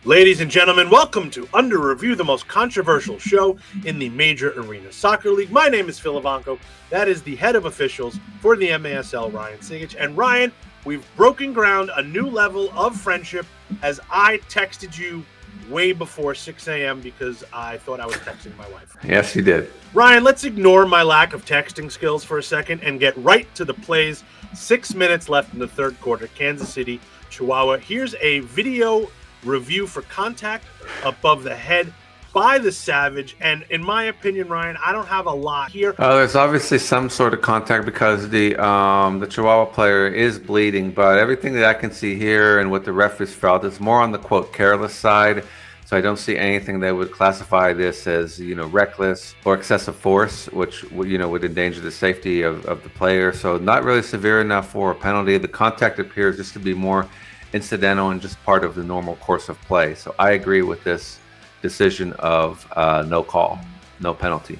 Ladies and gentlemen, welcome to Under Review, the most controversial show in the Major Arena Soccer League. My name is Phil Ivanko. That is the head of officials for the MASL, Ryan Sigich. And Ryan, we've broken ground, a new level of friendship, as I texted you way before 6 a.m. because I thought I was texting my wife. Yes, you did. Ryan, let's ignore my lack of texting skills for a second and get right to the plays. 6 minutes left in the third quarter, Kansas City, Chihuahua. Here's a video review for contact above the head by the Savage, and in my opinion, Ryan, I don't have a lot here. There's obviously some sort of contact because the Chihuahua player is bleeding, but everything that I can see here and what the referees felt is more on the quote careless side. So I don't see anything that would classify this as reckless or excessive force, which would endanger the safety of the player. So not really severe enough for a penalty. The contact appears just to be more incidental and just part of the normal course of play. So I agree with this decision of no call, no penalty.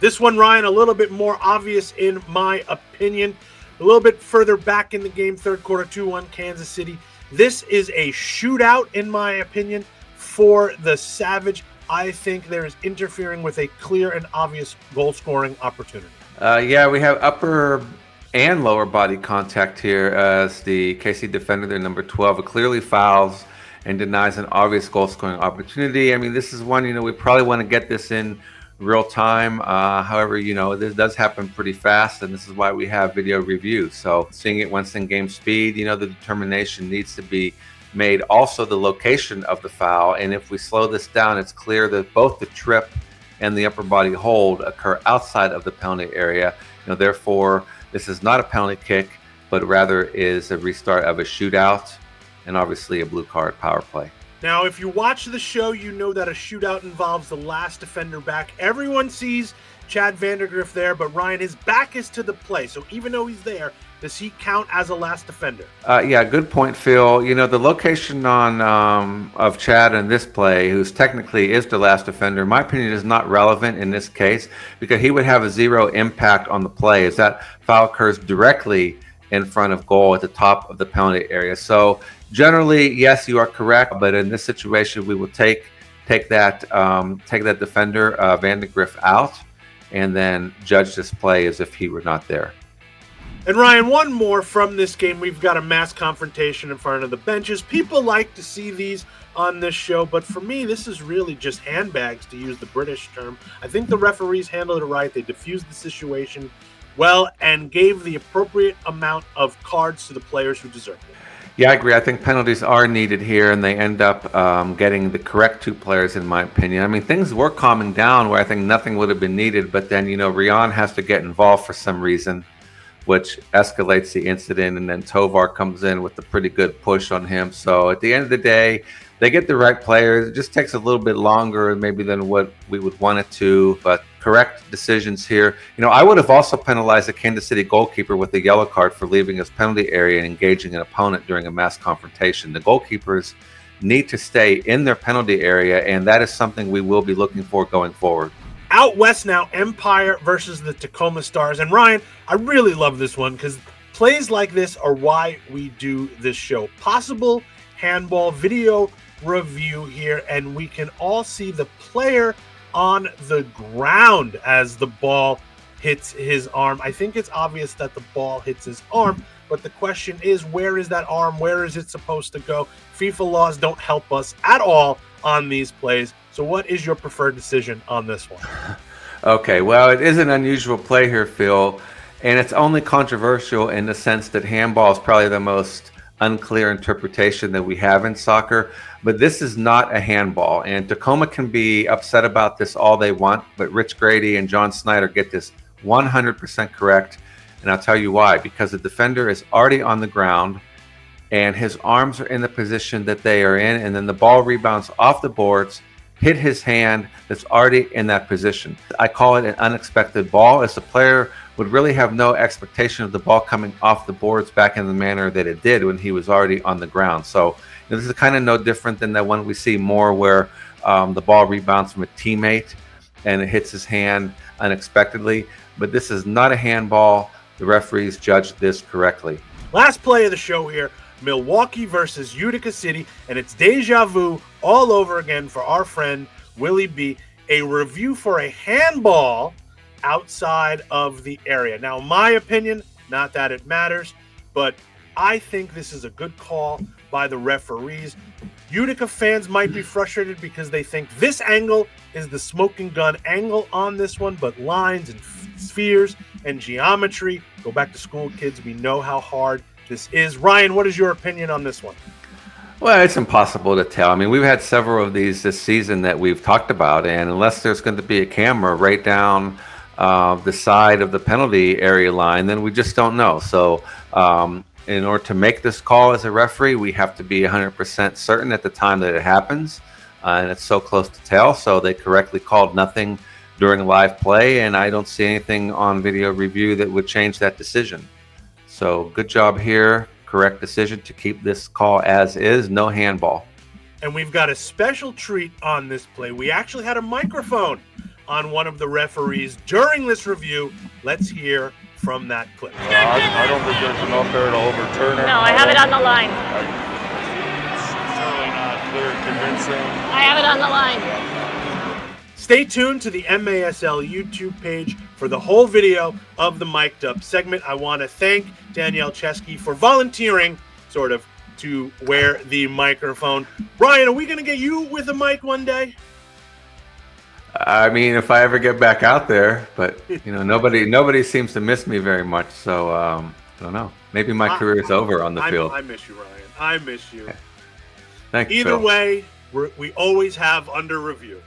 This one, Ryan, a little bit more obvious in my opinion. A little bit further back in the game, third quarter, 2-1 Kansas City. This is a shootout in my opinion for the Savage. I think there is interfering with a clear and obvious goal scoring opportunity. Yeah, we have upper and lower body contact here as the KC defender, their number 12, clearly fouls and denies an obvious goal scoring opportunity. I mean, this is one, we probably want to get this in real time. However, this does happen pretty fast, and this is why we have video review. So seeing it once in game speed, the determination needs to be made. Also, the location of the foul. And if we slow this down, it's clear that both the trip and the upper body hold occur outside of the penalty area. Therefore, this is not a penalty kick, but rather is a restart of a shootout and obviously a blue card power play. Now, if you watch the show, you know that a shootout involves the last defender back. Everyone sees Chad Vandergriff there, but Ryan, his back is to the play. So even though he's there, does he count as a last defender? Yeah, good point, Phil. The location of Chad in this play, who's technically is the last defender, in my opinion, is not relevant in this case because he would have a zero impact on the play as that foul occurs directly in front of goal at the top of the penalty area. So generally, yes, you are correct, but in this situation, we will take that defender Vandergriff out and then judge this play as if he were not there. And Ryan, one more from this game. We've got a mass confrontation in front of the benches. People like to see these on this show, but for me, this is really just handbags, to use the British term. I think the referees handled it right. They diffused the situation well and gave the appropriate amount of cards to the players who deserved it. Yeah, I agree. I think penalties are needed here, and they end up getting the correct two players, in my opinion. I mean, things were calming down where I think nothing would have been needed, but then, Rian has to get involved for some reason, which escalates the incident, and then Tovar comes in with a pretty good push on him. So at the end of the day, they get the right players. It just takes a little bit longer maybe than what we would want it to, but correct decisions here. I would have also penalized the Kansas City goalkeeper with a yellow card for leaving his penalty area and engaging an opponent during a mass confrontation. The goalkeepers need to stay in their penalty area, and that is something we will be looking for going forward. Out west now, Empire versus the Tacoma Stars. And Ryan, I really love this one because plays like this are why we do this show. Possible handball video review here, and we can all see the player on the ground as the ball hits his arm. I think it's obvious that the ball hits his arm, but the question is, where is that arm? Where is it supposed to go? FIFA laws don't help us at all on these plays. So what is your preferred decision on this one? Okay, well, it is an unusual play here, Phil, and it's only controversial in the sense that handball is probably the most unclear interpretation that we have in soccer, but this is not a handball, and Tacoma can be upset about this all they want, but Rich Grady and John Snyder get this 100% correct, and I'll tell you why. Because the defender is already on the ground and his arms are in the position that they are in, and then the ball rebounds off the boards, hit his hand that's already in that position. I call it an unexpected ball, as the player would really have no expectation of the ball coming off the boards back in the manner that it did when he was already on the ground. So this is kind of no different than the one we see more where the ball rebounds from a teammate and it hits his hand unexpectedly. But this is not a handball. The referees judged this correctly. Last play of the show here. Milwaukee versus Utica City, and it's deja vu all over again for our friend Willie B. A review for a handball outside of the area. Now, my opinion, not that it matters, but I think this is a good call by the referees. Utica fans might be frustrated because they think this angle is the smoking gun angle on this one, but lines and spheres and geometry, go back to school, kids. We know how hard this is. Ryan, what is your opinion on this one? Well, it's impossible to tell. I mean, we've had several of these this season that we've talked about, and unless there's going to be a camera right down the side of the penalty area line, then we just don't know. So in order to make this call as a referee, we have to be 100% certain at the time that it happens, and it's so close to tell. So they correctly called nothing during live play, and I don't see anything on video review that would change that decision. So good job here. Correct decision to keep this call as is, no handball. And we've got a special treat on this play. We actually had a microphone on one of the referees during this review. Let's hear from that clip. I don't think there's enough there to overturn it. No, I have it on the line. It's really not clear and convincing. I have it on the line. Stay tuned to the MASL YouTube page for the whole video of the mic'd up segment. I want to thank Danielle Chesky for volunteering, sort of, to wear the microphone. Ryan, are we going to get you with a mic one day? I mean, if I ever get back out there, but nobody seems to miss me very much. So I don't know. Maybe my career is over on the field. I miss you, Ryan. I miss you. Thank you. Either way, we always have under review.